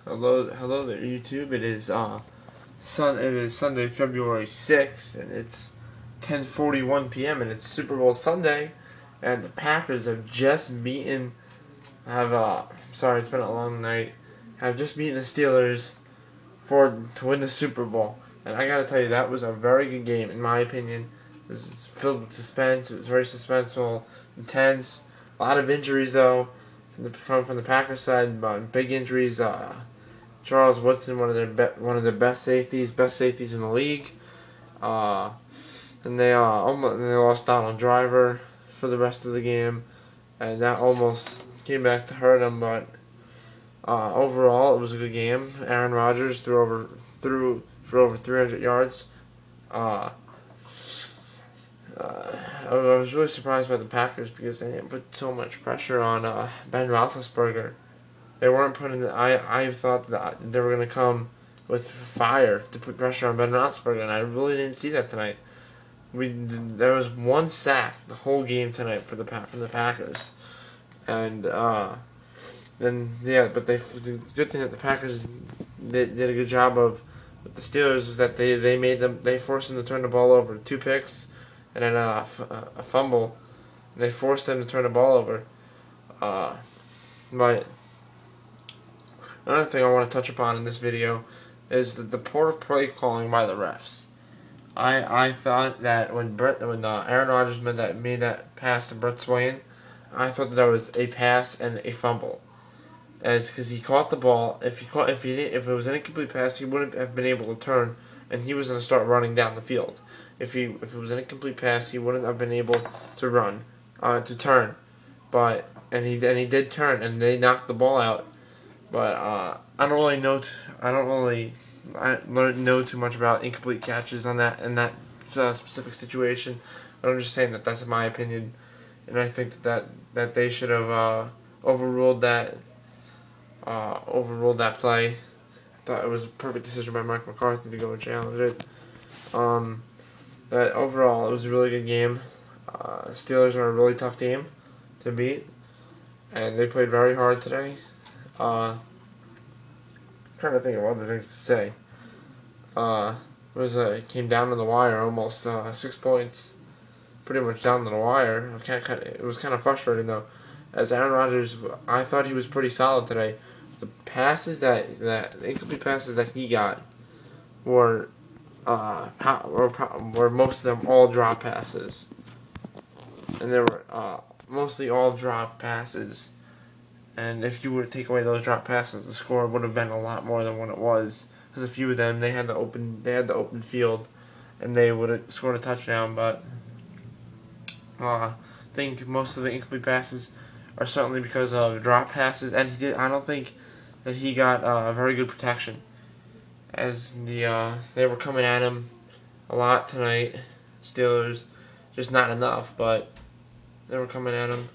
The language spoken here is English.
Hello there, YouTube. It is Sunday, February 6th, and it's 10:41 p.m. and it's Super Bowl Sunday, and the Packers have just beaten. Sorry, it's been a long night. Have just beaten the Steelers to win the Super Bowl, and I gotta tell you, that was a very good game in my opinion. It was filled with suspense. It was very suspenseful, intense. A lot of injuries though, coming from the Packers side, but big injuries. Charles Woodson, one of the best safeties in the league. And they lost Donald Driver for the rest of the game, and that almost came back to hurt them. But overall, it was a good game. Aaron Rodgers threw for over 300 yards. I was really surprised by the Packers because they didn't put so much pressure on Ben Roethlisberger. They weren't putting. I thought that they were going to come with fire to put pressure on Ben Roethlisberger, and I really didn't see that tonight. There was one sack the whole game tonight from the Packers, and but the good thing that the Packers did a good job of with the Steelers was that they forced them to turn the ball over, 2 picks, and then a fumble. They forced them to turn the ball over. But another thing I want to touch upon in this video is the poor play calling by the refs. I thought that when Aaron Rodgers made that pass to Brett Swain, I thought that was a pass and a fumble, because he caught the ball. If it was an incomplete pass, he wouldn't have been able to turn, and he was going to start running down the field. If it was an incomplete pass, he wouldn't have been able to turn, and he did turn, and they knocked the ball out. But I don't really know too much about incomplete catches in that specific situation. But I'm just saying that that's my opinion, and I think that they should have overruled that play. I thought it was a perfect decision by Mike McCarthy to go and challenge it. But overall, it was a really good game. Steelers are a really tough team to beat, and they played very hard today. I'm trying to think of other things to say. It came down to the wire, almost 6 points, pretty much down to the wire. It was kind of frustrating though, as Aaron Rodgers, I thought he was pretty solid today. The passes the incomplete passes that he got were most of them all drop passes, and they were mostly all drop passes. And if you were to take away those drop passes, the score would have been a lot more than what it was. Because a few of them, they had the open field, and they would have scored a touchdown. But I think most of the incomplete passes are certainly because of drop passes, and I don't think that he got very good protection, as they were coming at him a lot tonight. Steelers, just not enough, but they were coming at him.